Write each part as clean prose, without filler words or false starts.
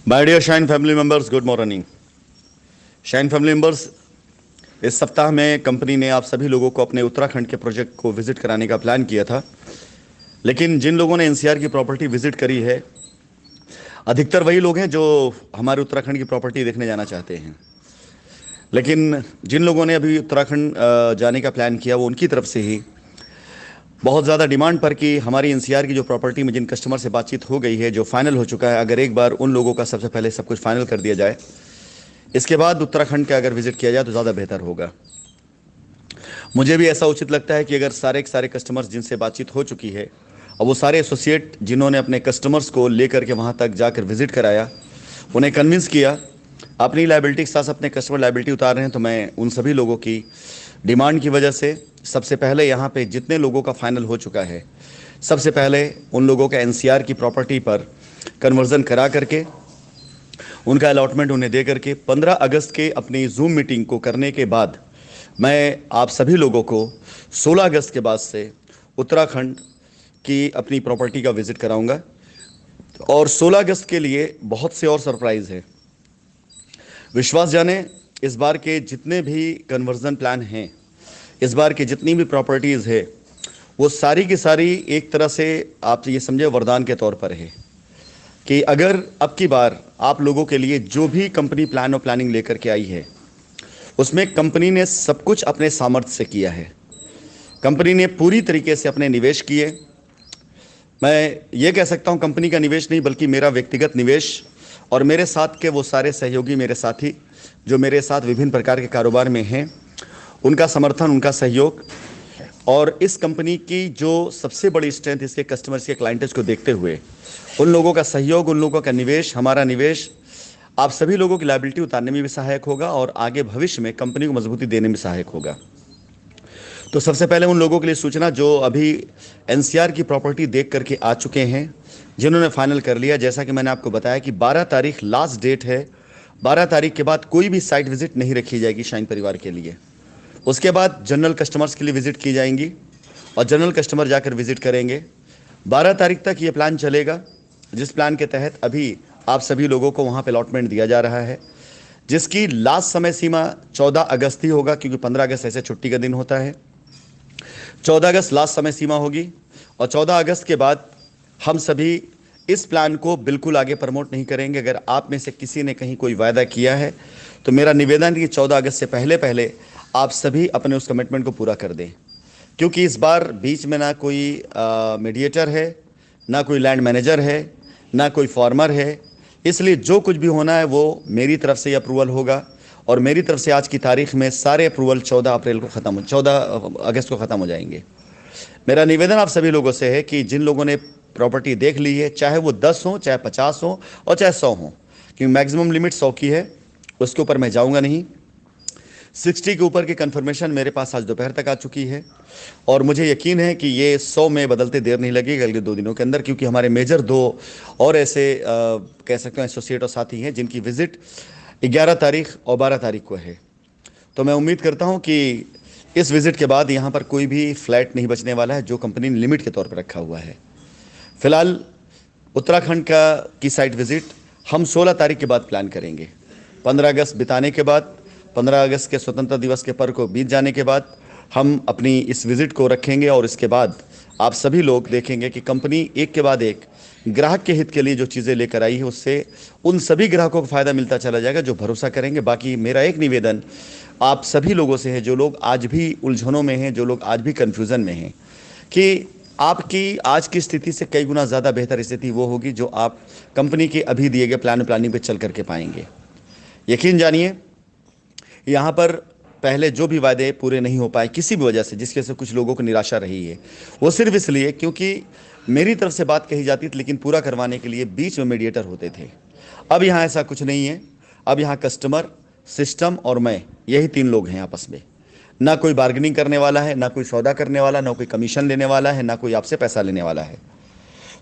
My dear Shine family members, good morning. Shine family members, इस सप्ताह में company ने आप सभी लोगों को अपने उत्तराखंड के प्रोजेक्ट को विजिट कराने का प्लान किया था। लेकिन जिन लोगों ने एनसीआर की प्रॉपर्टी विजिट करी है, अधिकतर वही लोग हैं जो हमारे उत्तराखंड की प्रॉपर्टी देखने जाना चाहते हैं। लेकिन जिन लोगों ने अभी उत्तराखंड जाने का प्लान किया, वो उनकी तरफ से ही बहुत ज़्यादा डिमांड पर कि हमारी एनसीआर की जो प्रॉपर्टी में जिन कस्टमर से बातचीत हो गई है, जो फाइनल हो चुका है, अगर एक बार उन लोगों का सबसे पहले सब कुछ फाइनल कर दिया जाए, इसके बाद उत्तराखंड का अगर विजिट किया जाए तो ज़्यादा बेहतर होगा। मुझे भी ऐसा उचित लगता है कि अगर सारे के सारे कस्टमर्स जिनसे बातचीत हो चुकी है और वो सारे एसोसिएट जिन्होंने अपने कस्टमर्स को लेकर के वहाँ तक जाकर विजिट कराया, उन्हें कन्विंस किया, अपनी लाइबिलिटी के साथ अपने कस्टमर लाइबिलिटी उतार रहे हैं, तो मैं उन सभी लोगों की डिमांड की वजह से सबसे पहले यहाँ पे जितने लोगों का फाइनल हो चुका है, सबसे पहले उन लोगों का एनसीआर की प्रॉपर्टी पर कन्वर्जन करा करके उनका अलॉटमेंट उन्हें दे करके 15 अगस्त के अपनी जूम मीटिंग को करने के बाद मैं आप सभी लोगों को 16 अगस्त के बाद से उत्तराखंड की अपनी प्रॉपर्टी का विजिट कराऊंगा। और 16 अगस्त के लिए बहुत से और सरप्राइज़ है। विश्वास जाने, इस बार के जितने भी कन्वर्जन प्लान हैं, इस बार की जितनी भी प्रॉपर्टीज़ है, वो सारी की सारी एक तरह से आप ये समझे वरदान के तौर पर है कि अगर अब की बार आप लोगों के लिए जो भी कंपनी प्लान और प्लानिंग लेकर के आई है, उसमें कंपनी ने सब कुछ अपने सामर्थ्य से किया है। कंपनी ने पूरी तरीके से अपने निवेश किए। मैं ये कह सकता हूँ कंपनी का निवेश नहीं, बल्कि मेरा व्यक्तिगत निवेश और मेरे साथ के वो सारे सहयोगी, मेरे साथी जो मेरे साथ विभिन्न प्रकार के कारोबार में हैं, उनका समर्थन, उनका सहयोग और इस कंपनी की जो सबसे बड़ी स्ट्रेंथ इसके कस्टमर्स के क्लाइंट्स को देखते हुए उन लोगों का सहयोग, उन लोगों का निवेश, हमारा निवेश आप सभी लोगों की लायबिलिटी उतारने में भी सहायक होगा और आगे भविष्य में कंपनी को मजबूती देने में सहायक होगा। तो सबसे पहले उन लोगों के लिए सूचना जो अभी एनसीआर की प्रॉपर्टी देख करके आ चुके हैं, जिन्होंने फाइनल कर लिया। जैसा कि मैंने आपको बताया कि 12 तारीख लास्ट डेट है। 12 तारीख के बाद कोई भी साइट विजिट नहीं रखी जाएगी शाइन परिवार के लिए। उसके बाद जनरल कस्टमर्स के लिए विजिट की जाएंगी और जनरल कस्टमर जाकर विजिट करेंगे। 12 तारीख तक ये प्लान चलेगा, जिस प्लान के तहत अभी आप सभी लोगों को वहाँ पे अलॉटमेंट दिया जा रहा है, जिसकी लास्ट समय सीमा 14 अगस्त ही होगा, क्योंकि 15 अगस्त ऐसे छुट्टी का दिन होता है। 14 अगस्त लास्ट समय सीमा होगी और 14 अगस्त के बाद हम सभी इस प्लान को बिल्कुल आगे प्रमोट नहीं करेंगे। अगर आप में से किसी ने कहीं कोई वायदा किया है तो मेरा निवेदन है कि 14 अगस्त से पहले पहले आप सभी अपने उस कमिटमेंट को पूरा कर दें, क्योंकि इस बार बीच में ना कोई मीडिएटर है, ना कोई लैंड मैनेजर है, ना कोई फार्मर है। इसलिए जो कुछ भी होना है वो मेरी तरफ से अप्रूवल होगा और मेरी तरफ से आज की तारीख में सारे अप्रूवल 14 अगस्त को ख़त्म हो जाएंगे। मेरा निवेदन आप सभी लोगों से है कि जिन लोगों ने प्रॉपर्टी देख ली है, चाहे वो 10 हो, चाहे 50 हो और चाहे 100 हो, क्योंकि मैक्सिमम लिमिट 100 की है, उसके ऊपर मैं जाऊंगा नहीं। 60 के ऊपर की कंफर्मेशन मेरे पास आज दोपहर तक आ चुकी है और मुझे यकीन है कि ये 100 में बदलते देर नहीं लगेगी अगले 2 दिनों के अंदर, क्योंकि हमारे मेजर 2 और ऐसे कह सकते हैं एसोसिएट और साथी हैं जिनकी विजिट 11 तारीख और 12 तारीख को है। तो मैं उम्मीद करता हूं कि इस विजिट के बाद यहाँ पर कोई भी फ्लैट नहीं बचने वाला है जो कंपनी ने लिमिट के तौर पर रखा हुआ है। फिलहाल उत्तराखंड की साइट विजिट हम 16 तारीख के बाद प्लान करेंगे। 15 अगस्त बिताने के बाद, 15 अगस्त के स्वतंत्रता दिवस के पर्व को बीत जाने के बाद हम अपनी इस विजिट को रखेंगे और इसके बाद आप सभी लोग देखेंगे कि कंपनी एक के बाद एक ग्राहक के हित के लिए जो चीज़ें लेकर आई है, उससे उन सभी ग्राहकों को फ़ायदा मिलता चला जाएगा जो भरोसा करेंगे। बाकी मेरा एक निवेदन आप सभी लोगों से है, जो लोग आज भी उलझनों में हैं, जो लोग आज भी कन्फ्यूज़न में हैं, कि आपकी आज की स्थिति से कई गुना ज़्यादा बेहतर स्थिति वो होगी जो आप कंपनी के अभी दिए गए प्लानिंग पे चल करके पाएंगे। यकीन जानिए, यहाँ पर पहले जो भी वादे पूरे नहीं हो पाए किसी भी वजह से, जिसके से कुछ लोगों को निराशा रही है, वो सिर्फ इसलिए क्योंकि मेरी तरफ से बात कही जाती थी लेकिन पूरा करवाने के लिए बीच में मीडिएटर होते थे। अब यहाँ ऐसा कुछ नहीं है। अब यहाँ कस्टमर, सिस्टम और मैं, यही 3 लोग हैं आपस में। ना कोई बार्गेनिंग करने वाला है, ना कोई सौदा करने वाला, ना कोई कमीशन लेने वाला है, ना कोई आपसे पैसा लेने वाला है।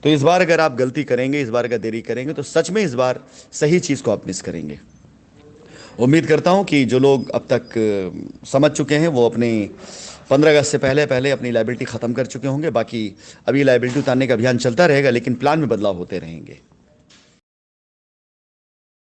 तो इस बार अगर आप गलती करेंगे, इस बार अगर देरी करेंगे, तो सच में इस बार सही चीज़ को आप मिस करेंगे। उम्मीद करता हूं कि जो लोग अब तक समझ चुके हैं वो अपने 15 अगस्त से पहले पहले अपनी लायबिलिटी ख़त्म कर चुके होंगे। बाकी अभी लायबिलिटी उतारने का अभियान चलता रहेगा, लेकिन प्लान में बदलाव होते रहेंगे।